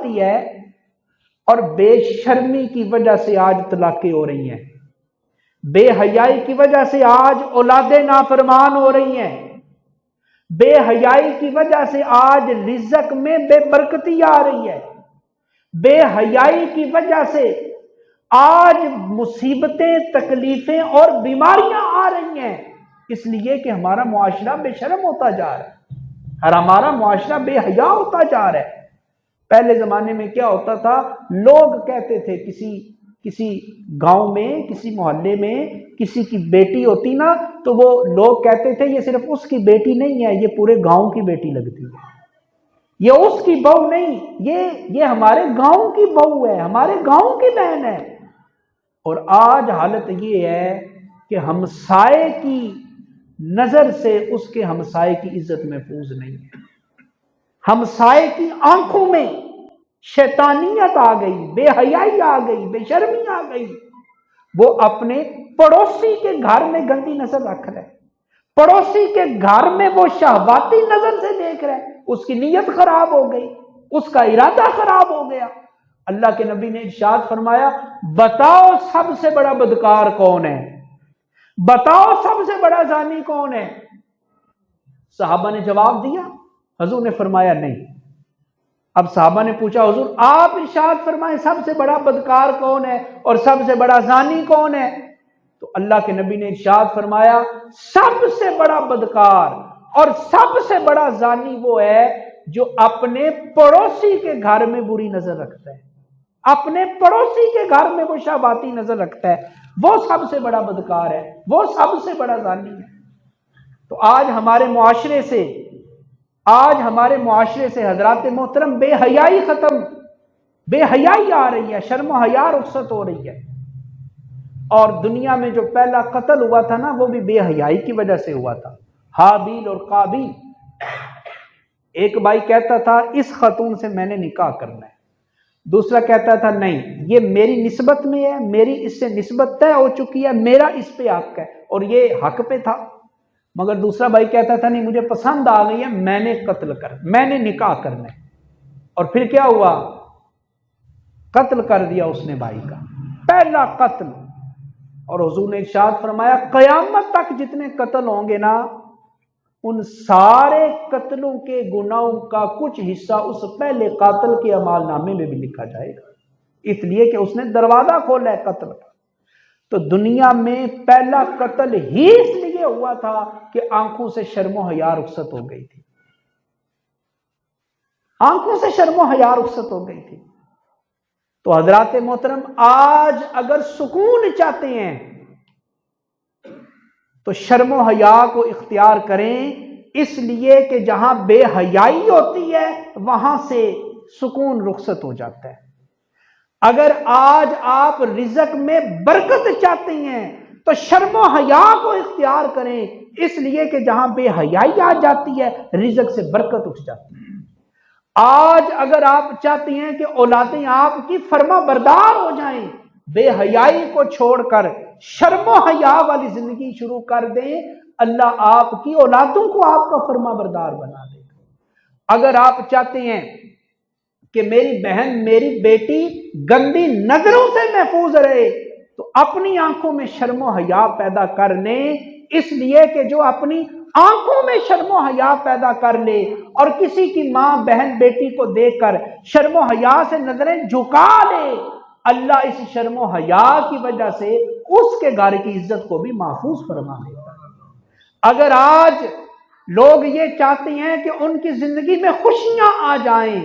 جاتی ہے اور بے شرمی کی وجہ سے آج طلاقیں ہو رہی ہیں، بے حیائی کی وجہ سے آج اولادیں نافرمان ہو رہی ہیں، بے حیائی کی وجہ سے آج رزق میں بے برکتی آ رہی ہے، بے حیائی کی وجہ سے آج مصیبتیں، تکلیفیں اور بیماریاں آ رہی ہیں، اس لیے کہ ہمارا معاشرہ بے شرم ہوتا جا رہا ہے اور ہمارا معاشرہ بے حیا ہوتا جا رہا ہے۔ پہلے زمانے میں کیا ہوتا تھا، لوگ کہتے تھے کسی گاؤں میں، کسی محلے میں کسی کی بیٹی ہوتی نا تو وہ لوگ کہتے تھے یہ صرف اس کی بیٹی نہیں ہے، یہ پورے گاؤں کی بیٹی لگتی ہے، یہ اس کی بہو نہیں، یہ ہمارے گاؤں کی بہو ہے، ہمارے گاؤں کی بہن ہے۔ اور آج حالت یہ ہے کہ ہمسائے کی نظر سے اس کے ہمسائے کی عزت محفوظ نہیں ہے، ہمسائے کی آنکھوں میں شیطانیت آ گئی، بے حیائی آ گئی، بے شرمی آ گئی، وہ اپنے پڑوسی کے گھر میں گندی نظر رکھ رہے، پڑوسی کے گھر میں وہ شہواتی نظر سے دیکھ رہے، اس کی نیت خراب ہو گئی، اس کا ارادہ خراب ہو گیا۔ اللہ کے نبی نے ارشاد فرمایا بتاؤ سب سے بڑا بدکار کون ہے، بتاؤ سب سے بڑا زانی کون ہے؟ صحابہ نے جواب دیا، حضور نے فرمایا نہیں۔ اب صحابہ نے پوچھا حضور آپ ارشاد فرمائیں سب سے بڑا بدکار کون ہے اور سب سے بڑا زانی کون ہے؟ تو اللہ کے نبی نے ارشاد فرمایا سب سے بڑا بدکار اور سب سے بڑا زانی وہ ہے جو اپنے پڑوسی کے گھر میں بری نظر رکھتا ہے، اپنے پڑوسی کے گھر میں وہ شہواتی نظر رکھتا ہے، وہ سب سے بڑا بدکار ہے، وہ سب سے بڑا زانی ہے۔ تو آج ہمارے معاشرے سے حضرات محترم بے حیائی ختم، بے حیائی آ رہی ہے، شرم و حیا رخصت ہو رہی ہے۔ اور دنیا میں جو پہلا قتل ہوا تھا نا وہ بھی بے حیائی کی وجہ سے ہوا تھا، حابیل اور قابیل۔ ایک بھائی کہتا تھا اس خاتون سے میں نے نکاح کرنا ہے، دوسرا کہتا تھا نہیں یہ میری نسبت میں ہے، میری اس سے نسبت طے ہو چکی ہے، میرا اس پہ حق ہے، اور یہ حق پہ تھا۔ مگر دوسرا بھائی کہتا تھا نہیں مجھے پسند آ گئی ہے، میں نے نکاح کرنا ہے۔ اور پھر کیا ہوا، قتل کر دیا اس نے بھائی کا، پہلا قتل۔ اور حضور نے ارشاد فرمایا قیامت تک جتنے قتل ہوں گے نا ان سارے قتلوں کے گناہوں کا کچھ حصہ اس پہلے قاتل کے اعمال نامے میں بھی لکھا جائے گا، اس لیے کہ اس نے دروازہ کھولا ہے قتل کا۔ تو دنیا میں پہلا قتل ہی اس لیے ہوا تھا کہ آنکھوں سے شرم و حیا رخصت ہو گئی تھی، آنکھوں سے شرم و حیا رخصت ہو گئی تھی۔ تو حضرات محترم آج اگر سکون چاہتے ہیں تو شرم و حیا کو اختیار کریں، اس لیے کہ جہاں بے حیائی ہوتی ہے وہاں سے سکون رخصت ہو جاتا ہے۔ اگر آج آپ رزق میں برکت چاہتے ہیں تو شرم و حیا کو اختیار کریں، اس لیے کہ جہاں بے حیائی آ جاتی ہے رزق سے برکت اٹھ جاتی ہے۔ آج اگر آپ چاہتے ہیں کہ اولادیں آپ کی فرما بردار ہو جائیں، بے حیائی کو چھوڑ کر شرم و حیا والی زندگی شروع کر دیں، اللہ آپ کی اولادوں کو آپ کا فرما بردار بنا دے گا۔ اگر آپ چاہتے ہیں کہ میری بہن میری بیٹی گندی نظروں سے محفوظ رہے تو اپنی آنکھوں میں شرم و حیا پیدا کر لیں، اس لیے کہ جو اپنی آنکھوں میں شرم و حیا پیدا کر لے اور کسی کی ماں بہن بیٹی کو دیکھ کر شرم و حیا سے نظریں جھکا لے، اللہ اس شرم و حیا کی وجہ سے اس کے گھر کی عزت کو بھی محفوظ فرما دیتا ہے۔ اگر آج لوگ یہ چاہتے ہیں کہ ان کی زندگی میں خوشیاں آ جائیں،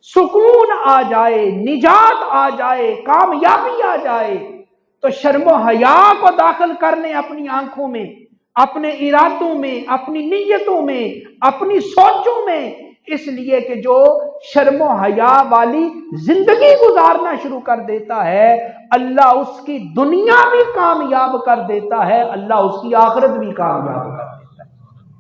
سکون آ جائے، نجات آ جائے، کامیابی آ جائے، تو شرم و حیا کو داخل کر لیں اپنی آنکھوں میں، اپنے ارادوں میں، اپنی نیتوں میں، اپنی سوچوں میں، اس لیے کہ جو شرم و حیا والی زندگی گزارنا شروع کر دیتا ہے اللہ اس کی دنیا بھی کامیاب کر دیتا ہے، اللہ اس کی آخرت بھی کامیاب